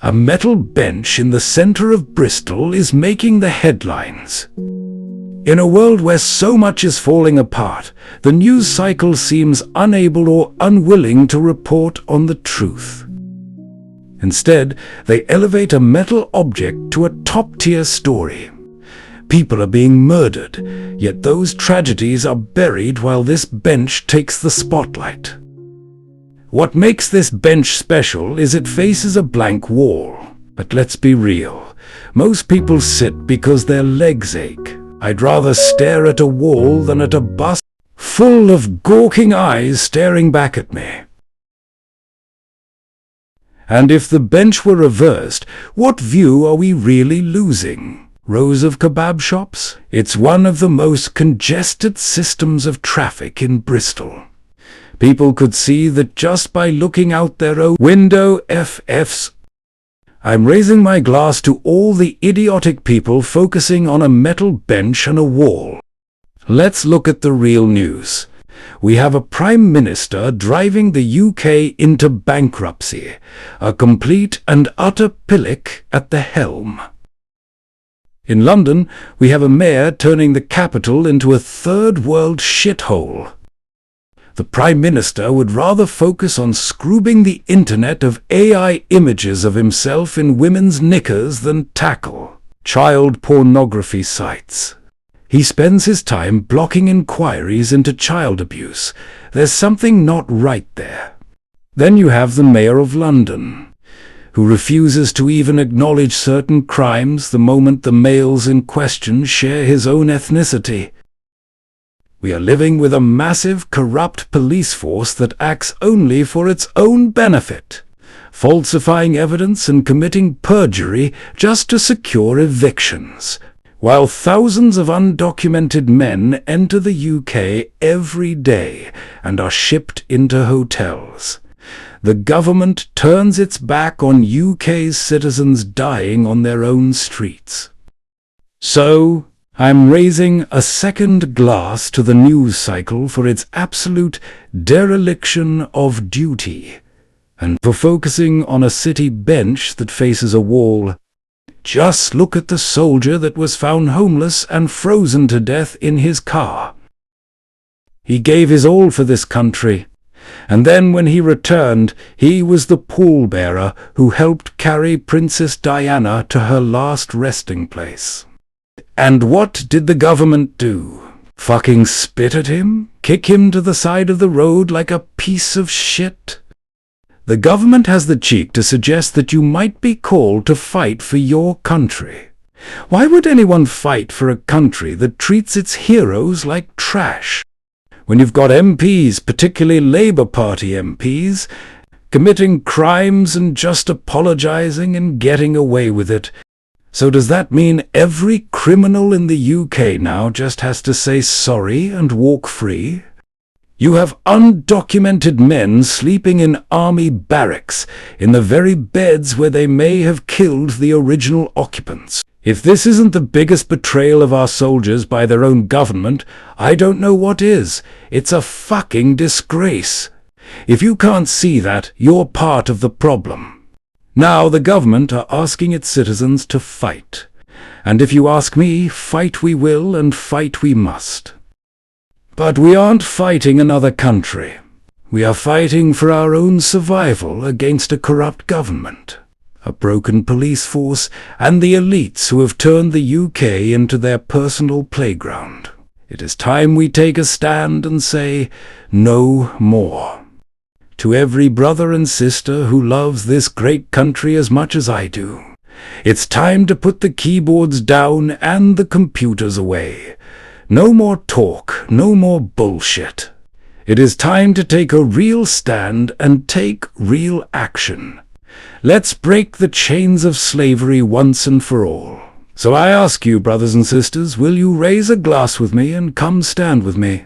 A metal bench in the center of Bristol is making the headlines. In a world where so much is falling apart, the news cycle seems unable or unwilling to report on the truth. Instead, they elevate a metal object to a top-tier story. People are being murdered, yet those tragedies are buried while this bench takes the spotlight. What makes this bench special is it faces a blank wall. But let's be real, most people sit because their legs ache. I'd rather stare at a wall than at a bus full of gawking eyes staring back at me. And if the bench were reversed, what view are we really losing? Rows of kebab shops? It's one of the most congested systems of traffic in Bristol. People could see that just by looking out their own window. FFs. I'm raising my glass to all the idiotic people focusing on a metal bench and a wall. Let's look at the real news. We have a Prime Minister driving the UK into bankruptcy, a complete and utter pillock at the helm. In London, we have a mayor turning the capital into a third-world shithole. The Prime Minister would rather focus on scrubbing the internet of AI images of himself in women's knickers than tackle child pornography sites. He spends his time blocking inquiries into child abuse. There's something not right there. Then you have the Mayor of London, who refuses to even acknowledge certain crimes the moment the males in question share his own ethnicity. We are living with a massive, corrupt police force that acts only for its own benefit, falsifying evidence and committing perjury just to secure evictions, while thousands of undocumented men enter the UK every day and are shipped into hotels. The government turns its back on UK's citizens dying on their own streets. So, I'm raising a second glass to the news cycle for its absolute dereliction of duty, and for focusing on a city bench that faces a wall. Just look at the soldier that was found homeless and frozen to death in his car. He gave his all for this country, and then when he returned, he was the pallbearer who helped carry Princess Diana to her last resting place. And what did the government do? Fucking spit at him? Kick him to the side of the road like a piece of shit? The government has the cheek to suggest that you might be called to fight for your country. Why would anyone fight for a country that treats its heroes like trash? When you've got MPs, particularly Labour Party MPs, committing crimes and just apologising and getting away with it. So does that mean every criminal in the UK now just has to say sorry and walk free? You have undocumented men sleeping in army barracks, in the very beds where they may have killed the original occupants. If this isn't the biggest betrayal of our soldiers by their own government, I don't know what is. It's a fucking disgrace. If you can't see that, you're part of the problem. Now the government are asking its citizens to fight. And if you ask me, fight we will and fight we must. But we aren't fighting another country. We are fighting for our own survival against a corrupt government, a broken police force, and the elites who have turned the UK into their personal playground. It is time we take a stand and say, no more. To every brother and sister who loves this great country as much as I do, it's time to put the keyboards down and the computers away. No more talk, no more bullshit. It is time to take a real stand and take real action. Let's break the chains of slavery once and for all. So I ask you, brothers and sisters, will you raise a glass with me and come stand with me?